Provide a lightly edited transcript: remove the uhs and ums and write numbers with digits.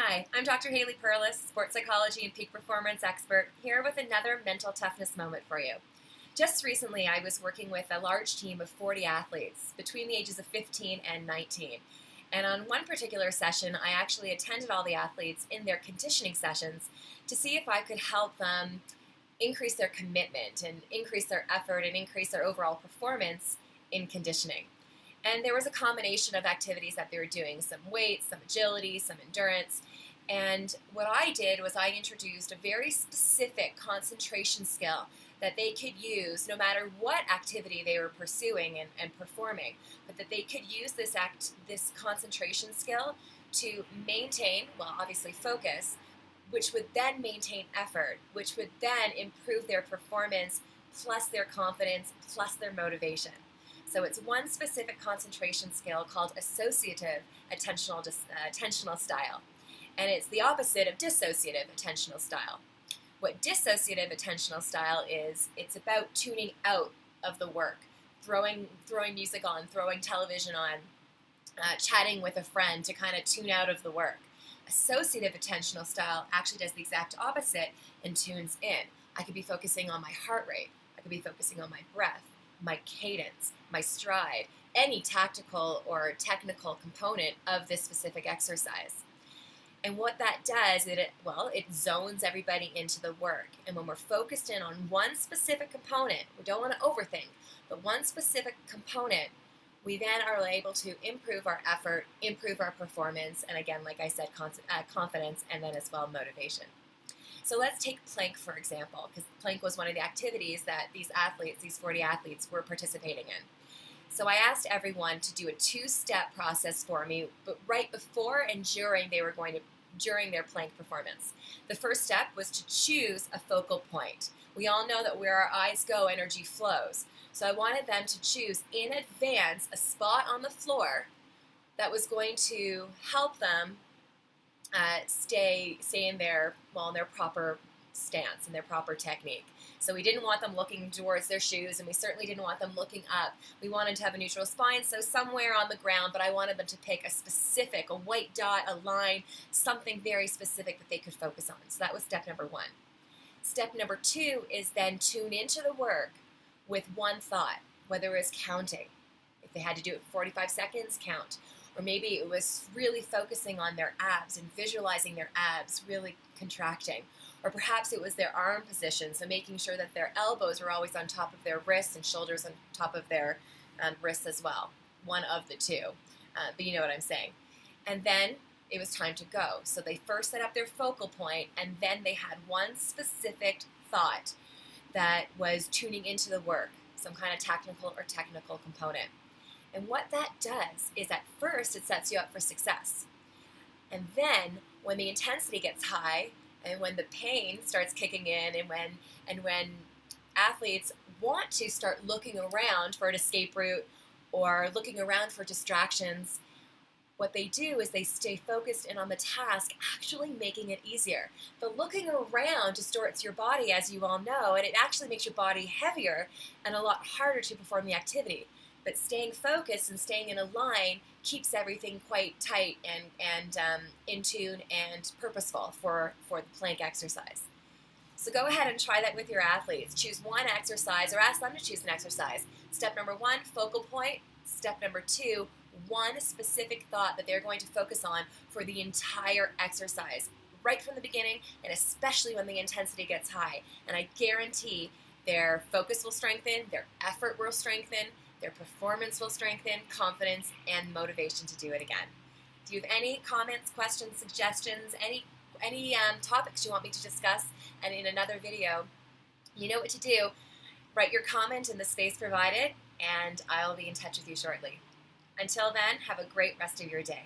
Hi, I'm Dr. Haley Perlus, sports psychology and peak performance expert, here with another mental toughness moment for you. Just recently, I was working with a large team of 40 athletes between the ages of 15 and 19. And on one particular session, I actually attended all the athletes in their conditioning sessions to see if I could help them increase their commitment and increase their effort and increase their overall performance in conditioning. And there was a combination of activities that they were doing, some weights, some agility, some endurance. And what I did was I introduced a very specific concentration skill that they could use no matter what activity they were pursuing and performing, but that they could use this concentration skill to maintain, well, obviously focus, which would then maintain effort, which would then improve their performance, plus their confidence, plus their motivation. So it's one specific concentration skill called associative attentional style. And it's the opposite of dissociative attentional style. What dissociative attentional style is, it's about tuning out of the work, throwing music on, throwing television on, chatting with a friend to kind of tune out of the work. Associative attentional style actually does the exact opposite and tunes in. I could be focusing on my heart rate. I could be focusing on my breath, my cadence, my stride, any tactical or technical component of this specific exercise. And what that does, it zones everybody into the work. And when we're focused in on one specific component, we don't want to overthink, but one specific component, we then are able to improve our effort, improve our performance, and again, like I said, confidence, and then as well motivation. So let's take plank, for example, because plank was one of the activities that these 40 athletes, were participating in. So I asked everyone to do a two-step process for me, but right before and during their plank performance. The first step was to choose a focal point. We all know that where our eyes go, energy flows. So I wanted them to choose in advance a spot on the floor that was going to help them stay in their proper stance and their proper technique. So we didn't want them looking towards their shoes, and we certainly didn't want them looking up. We wanted to have a neutral spine, so somewhere on the ground, but I wanted them to pick a white dot, a line, something very specific that they could focus on. So that was step number one. Step number two is then tune into the work with one thought, whether it was counting. If they had to do it 45 seconds, count. Or maybe it was really focusing on their abs and visualizing their abs really contracting. Or perhaps it was their arm position, so making sure that their elbows were always on top of their wrists and shoulders on top of their wrists as well. One of the two, but you know what I'm saying. And then it was time to go. So they first set up their focal point, and then they had one specific thought that was tuning into the work, some kind of technical component. And what that does is at first it sets you up for success. And then when the intensity gets high and when the pain starts kicking in and when athletes want to start looking around for an escape route or looking around for distractions, what they do is they stay focused in on the task, actually making it easier. But looking around distorts your body, as you all know, and it actually makes your body heavier and a lot harder to perform the activity. But staying focused and staying in a line keeps everything quite tight and in tune and purposeful for the plank exercise. So go ahead and try that with your athletes. Choose one exercise or ask them to choose an exercise. Step number one, focal point. Step number two, one specific thought that they're going to focus on for the entire exercise, right from the beginning, and especially when the intensity gets high. And I guarantee their focus will strengthen, their effort will strengthen, their performance will strengthen, confidence, and motivation to do it again. Do you have any comments, questions, suggestions, any topics you want me to discuss and in another video? You know what to do. Write your comment in the space provided, and I'll be in touch with you shortly. Until then, have a great rest of your day.